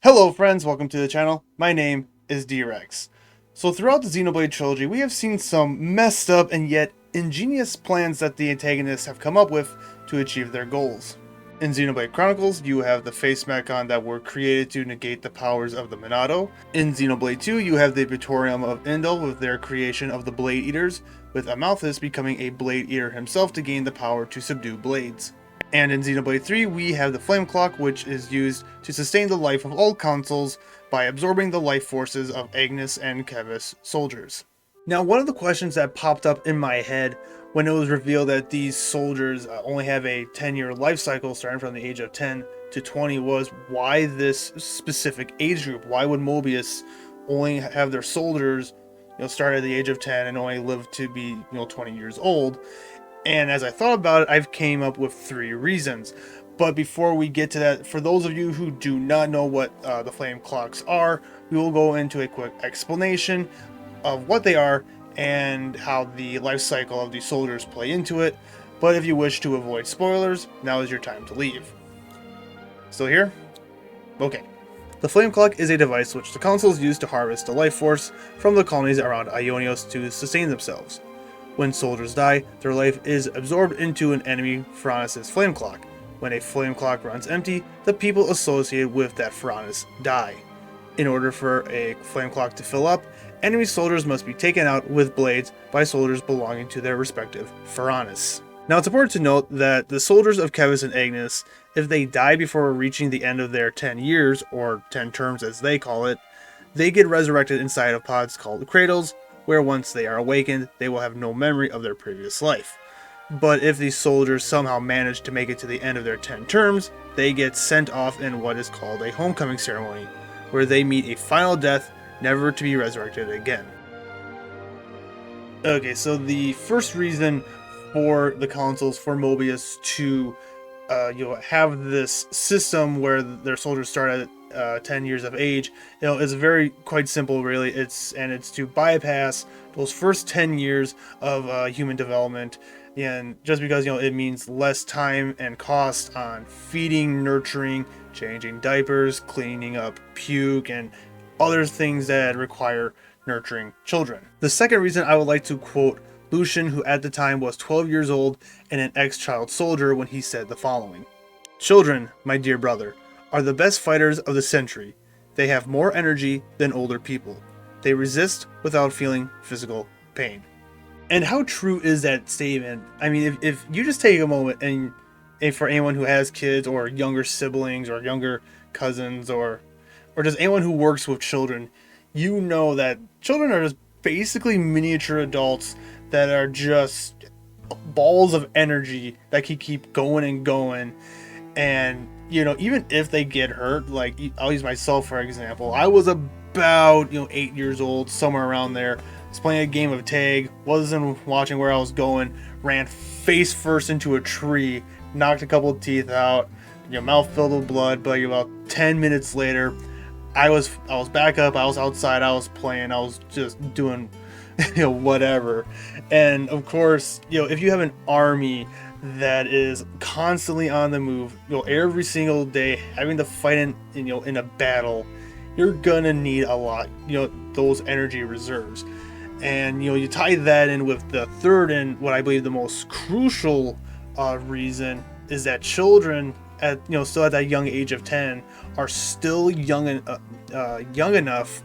Hello friends, welcome to the channel. My name is D-Rex. So throughout the Xenoblade Trilogy, we have seen some messed up and yet ingenious plans that the antagonists have come up with to achieve their goals. In Xenoblade Chronicles, you have the face mechon that were created to negate the powers of the Minato. In Xenoblade 2, you have the Praetorium of Indel with their creation of the Blade Eaters, with Amalthus becoming a Blade Eater himself to gain the power to subdue blades. And in Xenoblade 3, we have the Flame Clock, which is used to sustain the life of all consoles by absorbing the life forces of Agnes and Keves soldiers. Now, one of the questions that popped up in my head when it was revealed that these soldiers only have a 10-year life cycle starting from the age of 10 to 20 was why this specific age group? Why would Mobius only have their soldiers start at the age of 10 and only live to be 20 years old? And as I thought about it, I've came up with 3 reasons. But before we get to that, for those of you who do not know what the flame clocks are, we will go into a quick explanation of what they are and how the life cycle of these soldiers play into it. But if you wish to avoid spoilers, now is your time to leave. Still here? Okay. The flame clock is a device which the consoles use to harvest the life force from the colonies around Ionios to sustain themselves. When soldiers die, their life is absorbed into an enemy Pharaonis' flame clock. When a flame clock runs empty, the people associated with that Pharaonis die. In order for a flame clock to fill up, enemy soldiers must be taken out with blades by soldiers belonging to their respective Pharaonis. Now it's important to note that the soldiers of Keves and Agnian, if they die before reaching the end of their 10 years, or 10 terms as they call it, they get resurrected inside of pods called cradles, where once they are awakened, they will have no memory of their previous life. But if these soldiers somehow manage to make it to the end of their 10 terms, they get sent off in what is called a homecoming ceremony, where they meet a final death, never to be resurrected again. Okay, so the first reason for the consoles for Mobius to have this system where their soldiers start at 10 years of age, is very quite simple really. It's to bypass those first 10 years of human development, and just because it means less time and cost on feeding, nurturing, changing diapers, cleaning up puke, and other things that require nurturing children. The second reason I would like to quote Lucian, who at the time was 12 years old and an ex-child soldier, when he said the following: "Children, my dear brother, are the best fighters of the century. They have more energy than older people. They resist without feeling physical pain." And how true is that statement? I mean, if you just take a moment and for anyone who has kids or younger siblings or younger cousins or just anyone who works with children, you know that children are just basically miniature adults that are just balls of energy that can keep going and going. And even if they get hurt, like I'll use myself for example. I was about 8 years old, somewhere around there. I was playing a game of tag, wasn't watching where I was going, ran face first into a tree, knocked a couple of teeth out, mouth filled with blood. But about 10 minutes later, I was back up, I was outside, I was playing, I was just doing whatever. And of course, if you have an army that is constantly on the move, every single day having to fight in a battle, you're gonna need a lot, those energy reserves. And you tie that in with the third and what I believe the most crucial reason is that children at still at that young age of 10 are still young enough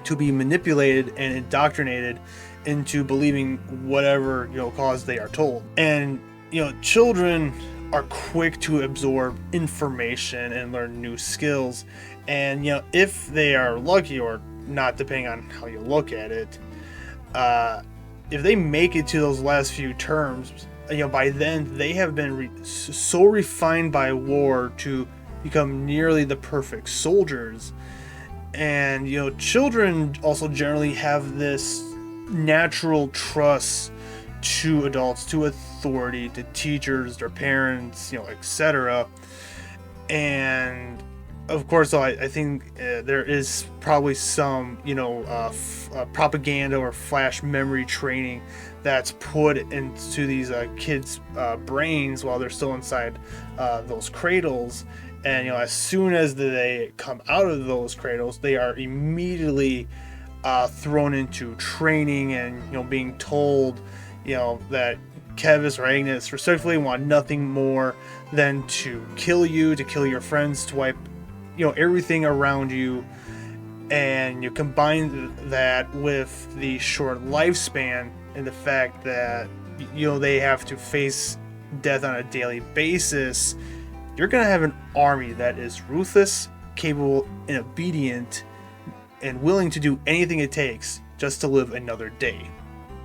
to be manipulated and indoctrinated into believing whatever cause they are told. And children are quick to absorb information and learn new skills. And if they are lucky or not, depending on how you look at it, if they make it to those last few terms, by then they have been so refined by war to become nearly the perfect soldiers. And children also generally have this natural trust to adults, to authority, to teachers, their parents, etc. And of course, though, I think there is probably some, propaganda or flash memory training that's put into these kids' brains while they're still inside those cradles. And, as soon as they come out of those cradles, they are immediately thrown into training and, being told, that Keves or Agnes respectively want nothing more than to kill you, to kill your friends, to wipe everything around you. And you combine that with the short lifespan and the fact that they have to face death on a daily basis, you're gonna have an army that is ruthless, capable, and obedient, and willing to do anything it takes just to live another day.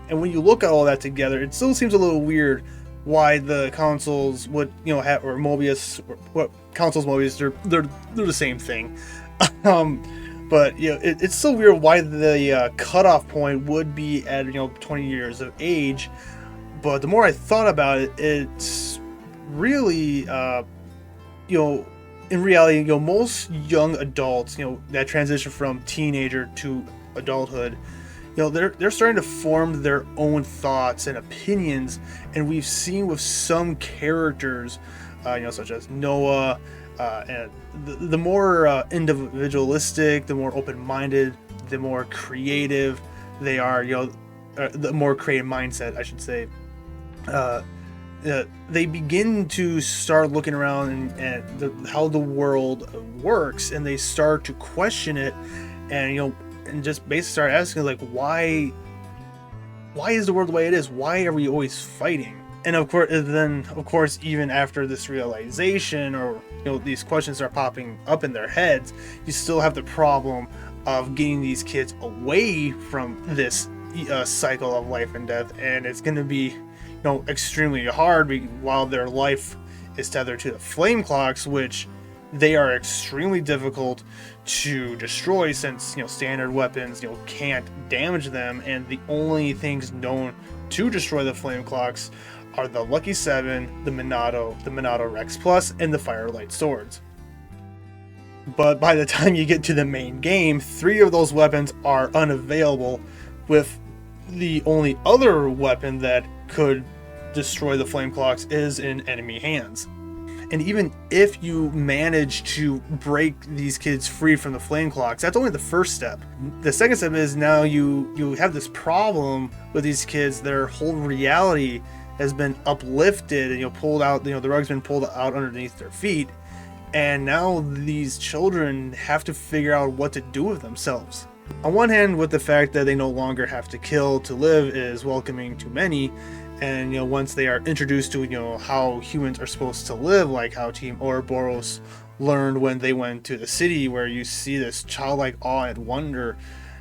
And when you look at all that together, it still seems a little weird why the consoles would, have, or Mobius, or what consoles Mobius, they're the same thing. But it's so weird why the cutoff point would be at 20 years of age. But the more I thought about it, it's really in reality, most young adults, that transition from teenager to adulthood, they're starting to form their own thoughts and opinions, and we've seen with some characters, such as Noah, and the more individualistic, the more open-minded, the more creative they are, the more creative mindset, I should say. They begin to start looking around and how the world works, and they start to question it, and and just basically start asking, like, why is the world the way it is? Why are we always fighting? And of course, even after this realization, or these questions start popping up in their heads, you still have the problem of getting these kids away from this cycle of life and death, and it's going to be extremely hard while their life is tethered to the flame clocks, which they are extremely difficult to destroy, since standard weapons can't damage them, and the only things known to destroy the flame clocks are the Lucky 7, the Minato Rex Plus, and the Firelight Swords. But by the time you get to the main game, 3 of those weapons are unavailable, with the only other weapon that could destroy the flame clocks is in enemy hands. And even if you manage to break these kids free from the flame clocks, that's only the first step. The second step is now you have this problem with these kids. Their whole reality has been uplifted and pulled out, the rug's been pulled out underneath their feet, and now these children have to figure out what to do with themselves. On one hand, with the fact that they no longer have to kill to live is welcoming to many, and once they are introduced to how humans are supposed to live, like how Team Ouroboros learned when they went to the city, where you see this childlike awe and wonder,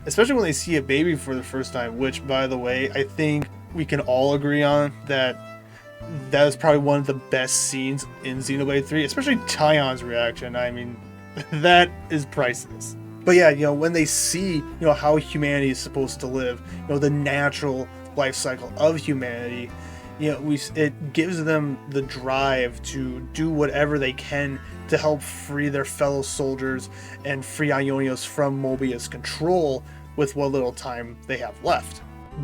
especially when they see a baby for the first time, which, by the way, I think we can all agree on that is probably one of the best scenes in Xenoblade 3, especially Tion's reaction. I mean, that is priceless. But yeah, when they see how humanity is supposed to live, the natural life cycle of humanity, it gives them the drive to do whatever they can to help free their fellow soldiers and free Ionios from Mobius control with what little time they have left.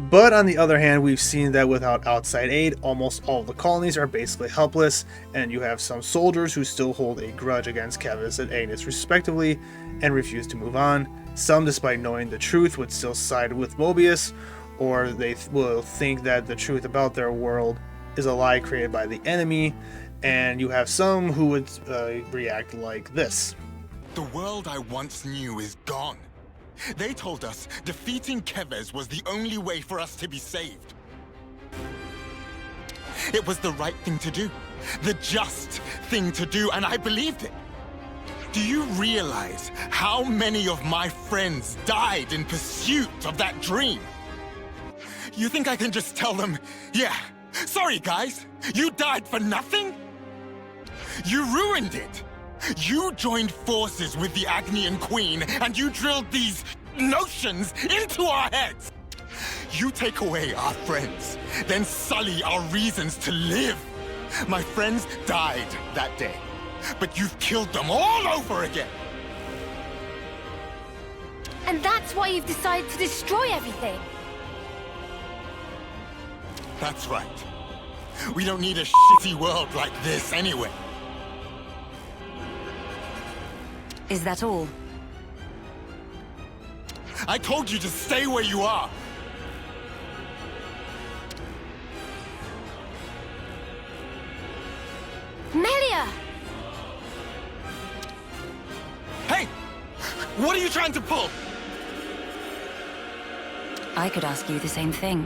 But on the other hand, we've seen that without outside aid, almost all of the colonies are basically helpless, and you have some soldiers who still hold a grudge against Keves and Agnes respectively and refuse to move on. Some, despite knowing the truth, would still side with Mobius, or they will think that the truth about their world is a lie created by the enemy, and you have some who would react like this. The world I once knew is gone. They told us defeating Keves was the only way for us to be saved. It was the right thing to do, the just thing to do, and I believed it. Do you realize how many of my friends died in pursuit of that dream? You think I can just tell them, yeah, sorry guys, you died for nothing? You ruined it. You joined forces with the Agnian Queen, and you drilled these notions into our heads. You take away our friends, then sully our reasons to live. My friends died that day, but you've killed them all over again. And that's why you've decided to destroy everything. That's right. We don't need a shitty world like this anyway. Is that all? I told you to stay where you are. Melia! Hey! What are you trying to pull? I could ask you the same thing.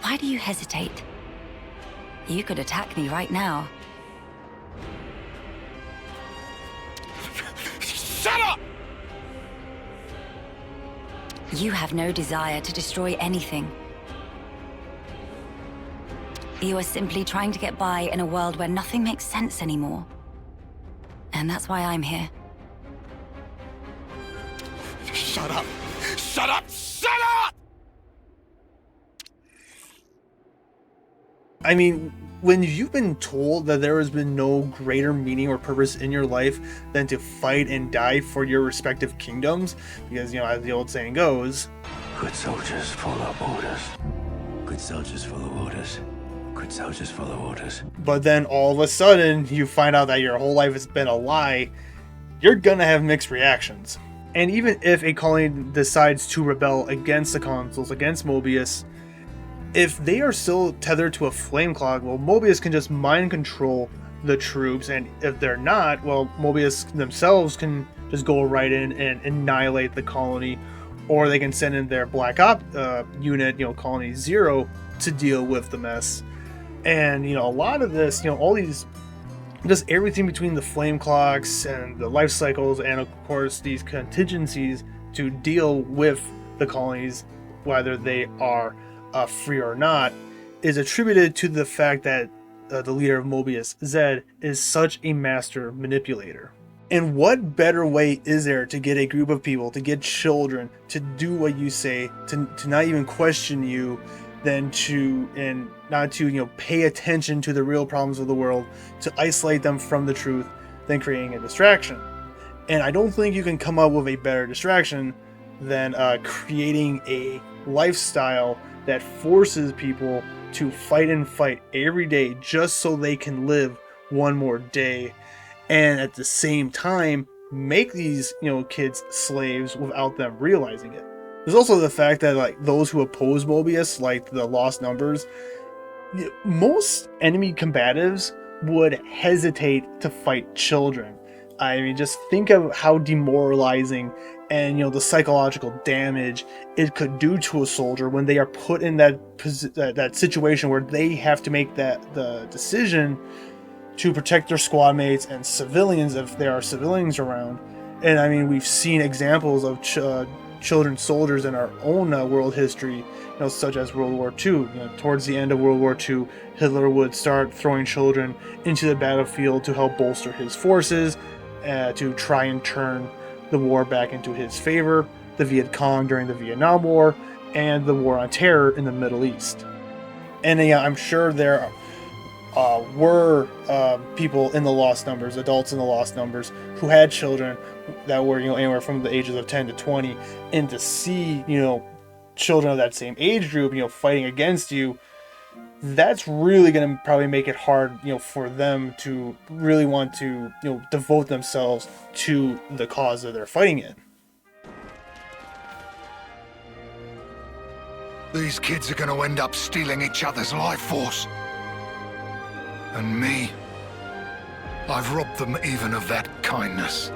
Why do you hesitate? You could attack me right now. Shut up! You have no desire to destroy anything. You are simply trying to get by in a world where nothing makes sense anymore. And that's why I'm here. Shut up! Shut up! Shut up! I mean, when you've been told that there has been no greater meaning or purpose in your life than to fight and die for your respective kingdoms, because, you know, as the old saying goes, good soldiers follow orders. Good soldiers follow orders. Good soldiers follow orders. but then all of a sudden you find out that your whole life has been a lie, you're gonna have mixed reactions. And even if a colony decides to rebel against the consuls, against Mobius, if they are still tethered to a flame clock, well, Mobius can just mind control the troops, and if they're not, well, Mobius themselves can just go right in and annihilate the colony, or they can send in their Black Op unit, you know, Colony Zero, to deal with the mess. And, you know, a lot of this, you know, all these, just everything between the flame clocks and the life cycles, and of course these contingencies to deal with the colonies, whether they are free or not, is attributed to the fact that the leader of Mobius, Zed, is such a master manipulator. And what better way is there to get a group of people, to get children, to do what you say, to not even question you, than to, and not to, you know, pay attention to the real problems of the world, to isolate them from the truth, than creating a distraction. And I don't think you can come up with a better distraction than creating a lifestyle that forces people to fight and fight every day just so they can live one more day, and at the same time make these, you know, kids slaves without them realizing it. There's also the fact that, like, those who oppose Mobius, like the Lost Numbers, most enemy combatives would hesitate to fight children. I mean, just think of how demoralizing and, you know, the psychological damage it could do to a soldier when they are put in that situation where they have to make the decision to protect their squad mates and civilians if there are civilians around. And I mean, we've seen examples of children soldiers in our own world history, you know, such as World War II. You know, towards the end of World War II, Hitler would start throwing children into the battlefield to help bolster his forces, to try and turn the war back into his favor. The Viet Cong during the Vietnam War, and the War on Terror in the Middle East. And I'm sure there were people in the Lost Numbers, adults in the Lost Numbers, who had children that were, you know, anywhere from the ages of 10 to 20, and to see, you know, children of that same age group, you know, fighting against you, that's really going to probably make it hard, you know, for them to really want to, you know, devote themselves to the cause that they're fighting in. These kids are going to end up stealing each other's life force. And me, I've robbed them even of that kindness.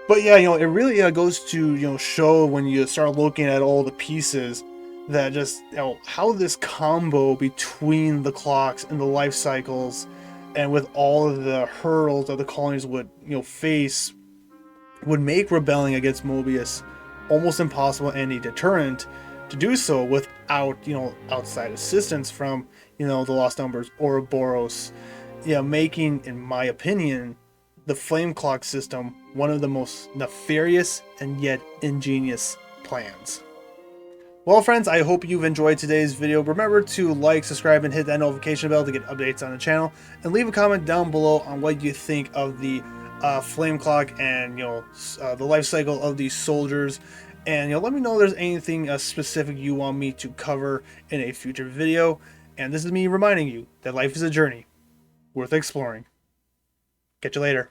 But yeah, you know, it really goes to, you know, show when you start looking at all the pieces that just, you know, how this combo between the clocks and the life cycles, and with all of the hurdles that the colonies would, you know, face, would make rebelling against Mobius almost impossible, and a deterrent to do so without, you know, outside assistance from, you know, the Lost Numbers or Boros. Yeah, making, in my opinion, the flame clock system one of the most nefarious and yet ingenious plans. Well, friends, I hope you've enjoyed today's video. Remember to like, subscribe, and hit that notification bell to get updates on the channel. And leave a comment down below on what you think of the flame clock and the life cycle of these soldiers. And let me know if there's anything specific you want me to cover in a future video. And this is me reminding you that life is a journey worth exploring. Catch you later.